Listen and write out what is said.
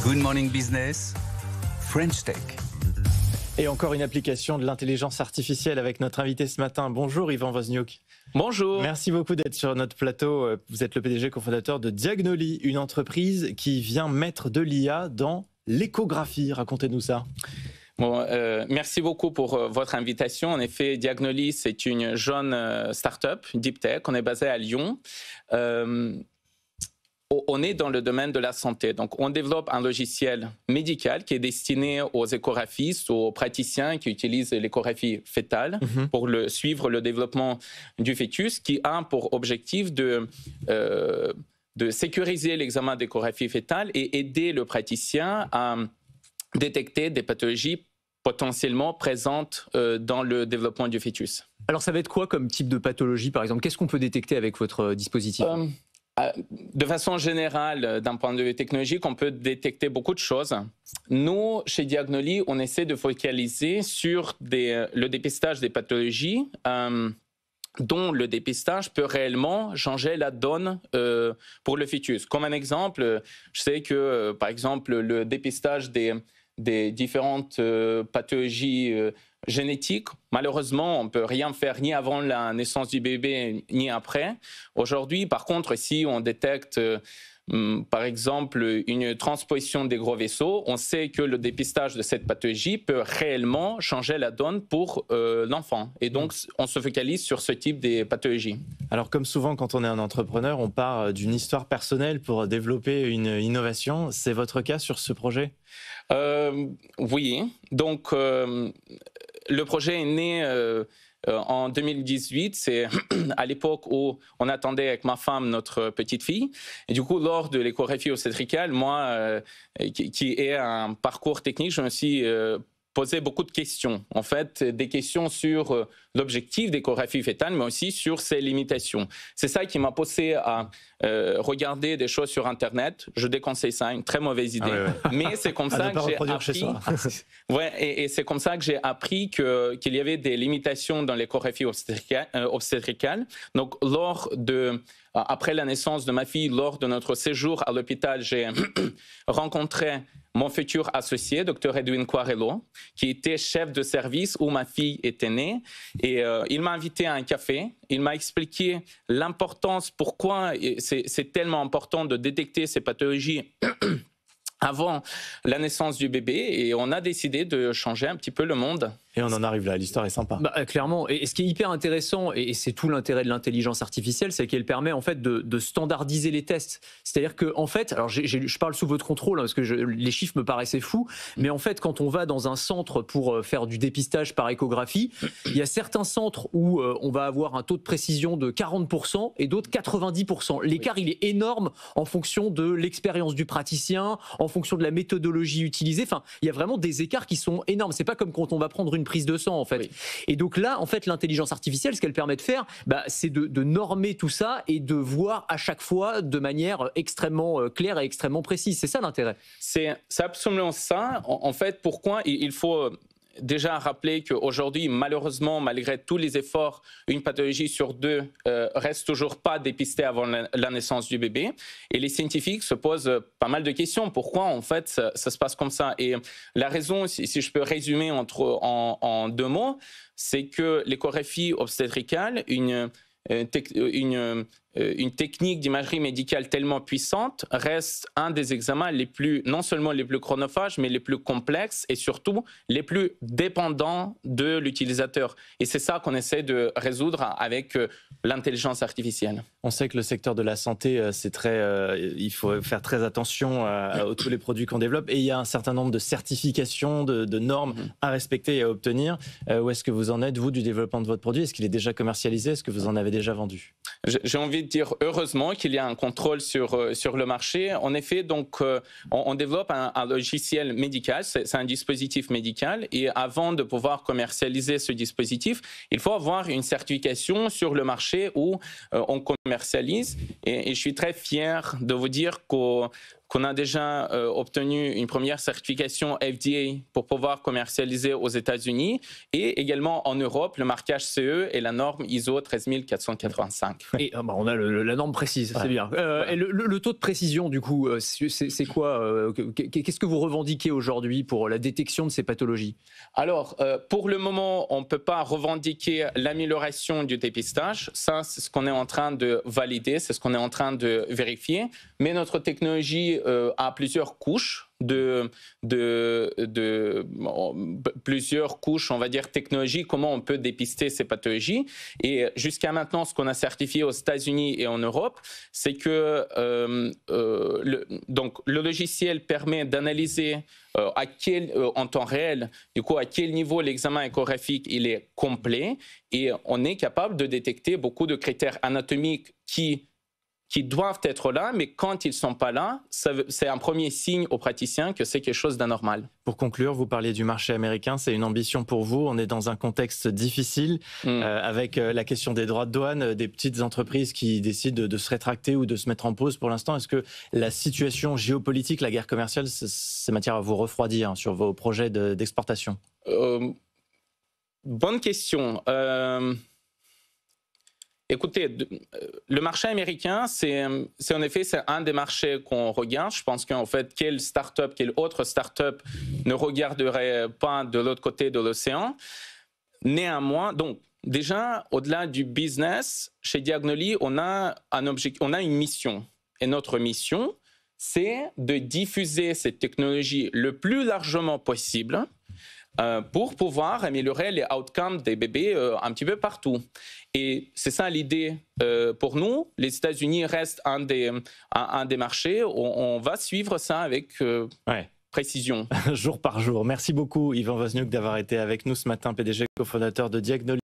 Good Morning Business, French Tech. Et encore une application de l'intelligence artificielle avec notre invité ce matin. Bonjour Yvan Wozniuk. Bonjour. Merci beaucoup d'être sur notre plateau. Vous êtes le PDG cofondateur de Diagnoli, une entreprise qui vient mettre de l'IA dans l'échographie. Racontez-nous ça. Bon, merci beaucoup pour votre invitation. En effet, Diagnoli, c'est une jeune start-up, Deep Tech. On est basé à Lyon. On est dans le domaine de la santé. Donc, on développe un logiciel médical qui est destiné aux échographistes, aux praticiens qui utilisent l'échographie fétale pour suivre le développement du fœtus, qui a pour objectif de sécuriser l'examen d'échographie fétale et aider le praticien à détecter des pathologies potentiellement présentes dans le développement du fœtus. Alors, ça va être quoi comme type de pathologie, par exemple? Qu'est-ce qu'on peut détecter avec votre dispositif? De façon générale, d'un point de vue technologique, on peut détecter beaucoup de choses. Nous, chez Diagnoli, on essaie de focaliser sur le dépistage des pathologies dont le dépistage peut réellement changer la donne pour le fœtus. Comme un exemple, je sais que, par exemple, le dépistage des différentes pathologies génétiques, malheureusement, on ne peut rien faire ni avant la naissance du bébé, ni après. Aujourd'hui, par contre, si on détecte, par exemple, une transposition des gros vaisseaux, on sait que le dépistage de cette pathologie peut réellement changer la donne pour l'enfant. Et donc, on se focalise sur ce type de pathologie. Alors, comme souvent, quand on est un entrepreneur, on part d'une histoire personnelle pour développer une innovation. C'est votre cas sur ce projet ? Oui. Donc, le projet est né en 2018. C'est à l'époque où on attendait avec ma femme notre petite fille. Et du coup, lors de l'échographie obstétricale, moi, qui ai un parcours technique, je me suis posé beaucoup de questions. En fait, des questions sur l'objectif d'échographie fétale, mais aussi sur ses limitations. C'est ça qui m'a poussé à regarder des choses sur Internet. Je déconseille ça, une très mauvaise idée. Mais c'est comme ça que j'ai appris. Et c'est comme ça que j'ai appris qu'il y avait des limitations dans l'échographie obstétricale. Donc, après la naissance de ma fille, lors de notre séjour à l'hôpital, j'ai rencontré mon futur associé, Dr Edwin Quarello, qui était chef de service où ma fille était née. Et il m'a invité à un café. Il m'a expliqué l'importance, pourquoi c'est tellement important de détecter ces pathologies avant la naissance du bébé. Et on a décidé de changer un petit peu le monde. Et on en arrive là, l'histoire est sympa. Clairement, et ce qui est hyper intéressant, et c'est tout l'intérêt de l'intelligence artificielle, c'est qu'elle permet en fait de standardiser les tests. C'est-à-dire que en fait, alors je parle sous votre contrôle, hein, parce que les chiffres me paraissaient fous, mais en fait, quand on va dans un centre pour faire du dépistage par échographie, il y a certains centres où on va avoir un taux de précision de 40% et d'autres 90%. L'écart, il est énorme en fonction de l'expérience du praticien, en fonction de la méthodologie utilisée. Enfin, il y a vraiment des écarts qui sont énormes. C'est pas comme quand on va prendre une prise de sang, en fait. Et donc là, en fait, l'intelligence artificielle, ce qu'elle permet de faire, c'est de normer tout ça et de voir à chaque fois de manière extrêmement claire et extrêmement précise. C'est ça l'intérêt. C'est absolument ça. En fait, pourquoi il faut déjà rappeler qu'aujourd'hui, malheureusement, malgré tous les efforts, une pathologie sur deux reste toujours pas dépistée avant la naissance du bébé. Et les scientifiques se posent pas mal de questions. Pourquoi, en fait, ça se passe comme ça? Et la raison, si je peux résumer en deux mots, c'est que l'échographie obstétricale, une technique d'imagerie médicale tellement puissante reste un des examens non seulement les plus chronophages, mais les plus complexes et surtout les plus dépendants de l'utilisateur. Et c'est ça qu'on essaie de résoudre avec l'intelligence artificielle. On sait que le secteur de la santé, il faut faire très attention à tous les produits qu'on développe. Et il y a un certain nombre de certifications, de normes à respecter et à obtenir. Où est-ce que vous en êtes, vous, du développement de votre produit? Est-ce qu'il est déjà commercialisé? Est-ce que vous en avez déjà vendu? J'ai envie de dire heureusement qu'il y a un contrôle sur le marché. En effet, donc, on développe un logiciel médical, c'est un dispositif médical. Et avant de pouvoir commercialiser ce dispositif, il faut avoir une certification sur le marché où on commercialise. Et je suis très fier de vous dire qu'on a déjà obtenu une première certification FDA pour pouvoir commercialiser aux États-Unis et également en Europe, le marquage CE et la norme ISO 13485. Et on a la norme précise, c'est bien. Et le taux de précision, du coup, c'est quoi qu'est-ce que vous revendiquez aujourd'hui pour la détection de ces pathologies? Alors, pour le moment, on ne peut pas revendiquer l'amélioration du dépistage. Ça, c'est ce qu'on est en train de valider, c'est ce qu'on est en train de vérifier. Mais notre technologie a plusieurs couches. Plusieurs couches, on va dire, technologie, comment on peut dépister ces pathologies. Et jusqu'à maintenant, ce qu'on a certifié aux États-Unis et en Europe, c'est que donc, le logiciel permet d'analyser en temps réel, du coup, à quel niveau l'examen échographique il est complet, et on est capable de détecter beaucoup de critères anatomiques qui doivent être là, mais quand ils ne sont pas là, c'est un premier signe aux praticiens que c'est quelque chose d'anormal. Pour conclure, vous parliez du marché américain, c'est une ambition pour vous. On est dans un contexte difficile avec la question des droits de douane, des petites entreprises qui décident de se rétracter ou de se mettre en pause pour l'instant. Est-ce que la situation géopolitique, la guerre commerciale, c'est matière à vous refroidir sur vos projets d'exportation? Bonne question. Écoutez, le marché américain, c'est en effet un des marchés qu'on regarde. Je pense qu'en fait, quelle autre start-up ne regarderait pas de l'autre côté de l'océan? Néanmoins, donc déjà, au-delà du business, chez Diagnoli, on a une mission. Et notre mission, c'est de diffuser cette technologie le plus largement possible pour pouvoir améliorer les outcomes des bébés un petit peu partout. Et c'est ça l'idée pour nous. Les États-Unis restent un des marchés. On va suivre ça avec précision. Jour par jour. Merci beaucoup, Ivan Wozniuk, d'avoir été avec nous ce matin, PDG cofondateur de Diagnoli.